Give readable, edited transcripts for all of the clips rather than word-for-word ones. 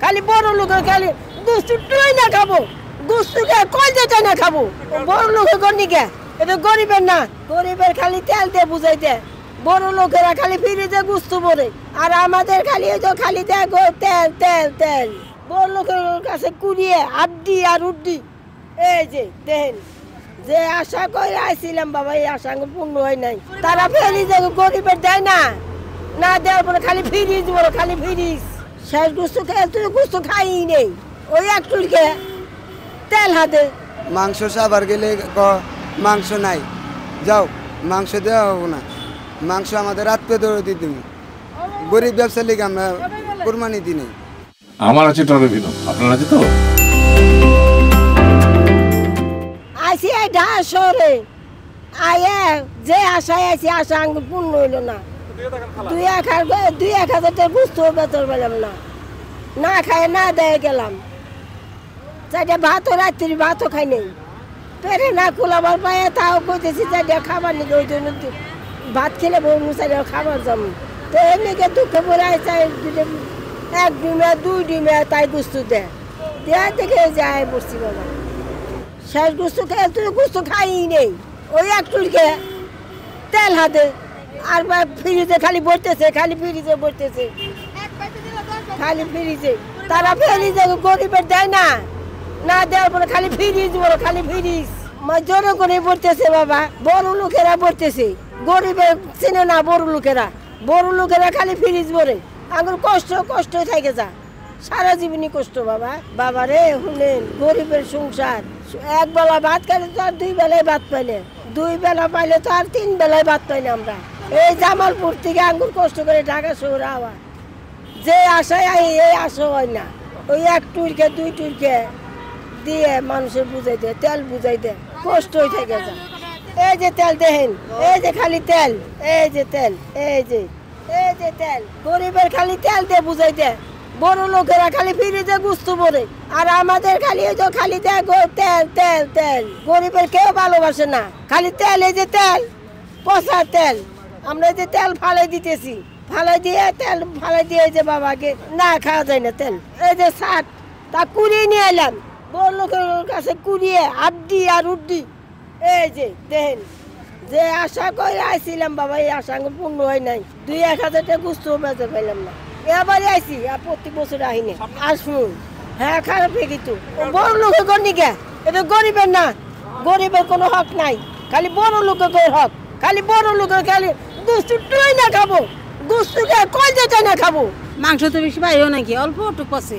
খালি বড় লোকের খালি দুষ্টু টুই না খাবো, গুস্তুকে কই যেতে না খাবো। বড় লোকের গন্ডিকে এটা গরিবের না, গরিবের খালি তেল দিয়ে বুঝাইতে। বড় লোকেরা খালি ফ্রিজে গুস্তু পরে, আর আমাদের খালি ওই তো খালি দেখো তেল তেল তেল। বড় লোকের কাছে কুড়িয়ে আড্ডি আর উড্ডি। এই যে দেখেন, যে আশা করে আইছিলাম বাবা, এই আশা পূর্ণ হয় নাই। তারা ফ্রিজে গরিবের দেয় না, না দেওয়ার পরে খালি ফ্রিজ বলো, খালি ফ্রিজ। শেষ গুস্তু খেয়ে তুই গুস্তু খাই নেই, ওই একটুকে তেল হাতে। মাংস সাবার গেলে মাংস নাই, যাও মাংস দেওয়া হবো না। মাংস আমাদের আত্মীয় দৌড়ি দিব, গরিব ব্যবসা লিগে আমরা কোরবানি দিই নাই। আমার আছে টরবিনো, আপনার আছে তো? আইসি এই ঢাকা শহরে আয়ে যে আশায় আইসি, আশা আঙ্গুর পূর্ণ হইল না। 2,000 টাকা বুঝতে বেতন পেলাম না, না খায় না দেয় গেলাম। চারটে ভাতও রাত্রি ভাতও খাই নেই, পেটে না খোলাবার পায়ে তাও কইতেছি চারটে খাবার নিকে, ওই জন্য ভাত খেলে বউ মুসাই খাবার জম। তো এমনিকে দুঃখে পড়ে আসে, 1 ডিমে 2 ডিমে তাই গুস্তু দেয় দেখে যায় বসছি বাবা। শেষ গুস্তু খেয়ে তুই গুস্তু খাই নেই, ওই একটুকে তেল হাতে। আর ফ্রিজে খালি ভরতেছে, খালি ফ্রিজে ভরতেছে, খালি ফ্রিজে। তারা ফ্রিজে গরিবের দেয় না, না দেওয়ার পরে খালি ফ্রিজ বলো, খালি ফ্রিজ। জোরে করে ভরতেছে বাবা, বড় লোকেরা ভরতেছে, গরিবের চিনে না বড় লোকেরা। বড় লোকেরা খালি ফ্রিজ ভরে, আমার কষ্ট কষ্ট থাকে যা, সারা জীবনই কষ্ট বাবা। বাবা রে শুনেন, গরিবের সংসার, 1 বেলা ভাত খাইলে তো আর 2 বেলায় ভাত পাইলে, 2 বেলা পাইলে তো আর 3 বেলায় ভাত পাই না আমরা। এই জামালপুর থেকে আঙ্গুর কষ্ট করে ঢাকা শহরে আওয়া, যে আশায় এই আশা হয় না। ওই 1 টুরকে 2 টুরকে দিয়ে মানুষের বুঝাই দেয়, তেল বুঝাই দেয়, কষ্ট হয়ে থাকে যা। এই যে তেল দেখেন, এই যে খালি তেল, এই যে তেল, এই যে তেল। গরিবের খালি তেল দিয়ে বুঝাই দেয়, বড় লোকেরা খালি ফ্রিজে গুস্তু পরে, আর আমাদের খালি ওই তো খালি দেখো তেল তেল তেল। গরিবের কেউ ভালোবাসে না, খালি তেল। এই যে তেল, পচা তেল। আমরা এই যে তেল ফালাই দিতেছি, ফালাই দিয়ে তেল ফালাই দিয়ে যে বাবাকে না খাওয়া যায় না তেল। এই যে 60 তা কুড়িয়ে নিয়ে এলাম, বড় লোকের কাছে কুড়িয়ে আড্ডি আর উড্ডি। এই যে দেখেন, যে আশা করে আইছিলাম বাবা, এই আশা পূর্ণ হয় নাই। 2,000 টাকা গুস্তু বেঁচে পেলাম না। এবারে আইসি, আর প্রতি বছর আহিনি আসুন। হ্যাঁ খারাপ হয়ে গেত, বড় লোকের গন্ডিকে এটা গরিবের না, গরিবের কোনো হক নাই, খালি বড় লোকের হক। খালি বড় লোকের খালি দুষ্টু টুই না খাবো, গুস্তুকে কই যেতে না খাবো। মাংস তো বেশি পাইও নাকি, অল্প টুক আছে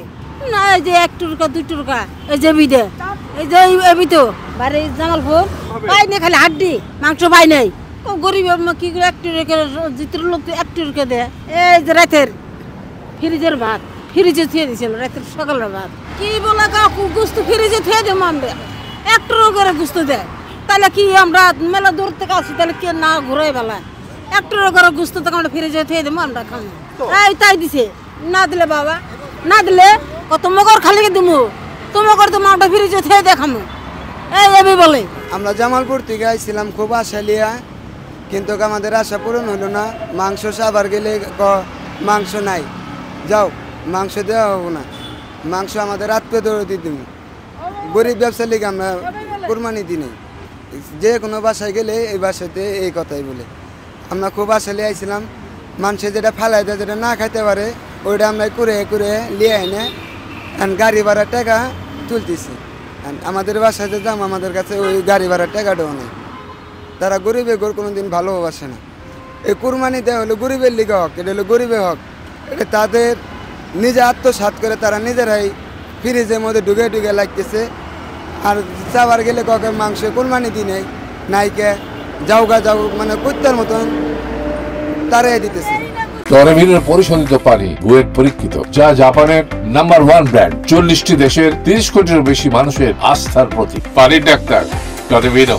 না। এই যে 1 টুরকা 2 টুরকা, এই যে বিদে, এই যে এবি তো বাড়ি জামালপুর পাই না, খালি হাড্ডি, মাংস পাই নাই। গরিব কি করে 1 টুরকা, জিতের লোক 1 টুরকা দেয়। এই যে রাতের ফ্রিজের ভাত ফ্রিজে থুয়ে দিয়েছিল, রাতের সকালের ভাত কি বলে কাকু গুস্তু ফ্রিজে থুয়ে দেবো আমরা। 1 টুরকা করে গুস্তু দেয়, তাহলে কি আমরা মেলা দূর থেকে আসি, তাহলে কে না ঘুরে বেলা 1 টুরকা করে গুস্তু থেকে আমরা ফ্রিজে থুয়ে দেবো, আমরা খাবো। এই তাই দিছে, না দিলে বাবা, না দিলে কত মগর খালি দিমু, তোমাকে তো মাটা ফ্রিজে থুয়ে দেখামু। এই এবি বলে। আমরা জামালপুর থেকে আইছিলাম খুব আশা লিয়া, কিন্তু আমাদের আশা পূরণ হলো না। মাংস সাবার গেলে মাংস নাই, যাও মাংস দেওয়া হবো না। মাংস আমাদের আত্মীয় দৌড়ি দিব, গরিব ব্যবসা লিগে আমরা কোরবানি দিই নাই। যে কোনো বাসায় গেলে এই বাসাতে এই কথাই বলে। আমরা খুব আশা লিয়ে আইছিলাম, মানুষে যেটা ফালাই দেয়, যেটা না খাইতে পারে, ওইটা আমরা করে করে লিয়ে এনে গাড়ি ভাড়ার টাকা তুলতেছি। আমাদের বাসায় যে দাম, আমাদের কাছে ওই গাড়ি ভাড়ার টাকাটাও নেই। তারা গরিবের ঘর কোনোদিন ভালোবাসে না। এই কোরবানি দেওয়া হলো গরিবের লিগে হক, এটা হলো গরিবের হক। এটা তাদের নিজে আত্মসাৎ করে তারা নিজেরাই ফ্রিজের মধ্যে ঢুকে ঢুকে লাগতেছে। আর চাবার গেলে কাউকে মাংস কোরবানি দিই নেই, নাইকে যাও মানে কুত্তার মতন তারাই দিতেছে। টরবিনোর পরিশোধিত পানি বুয়েট পরীক্ষিত, যা জাপানের নাম্বার 1 ব্র্যান্ড, 40টি দেশের 30 কোটিরও বেশি মানুষের আস্থার প্রতীক। পানির ডাক্তার টরবিনো।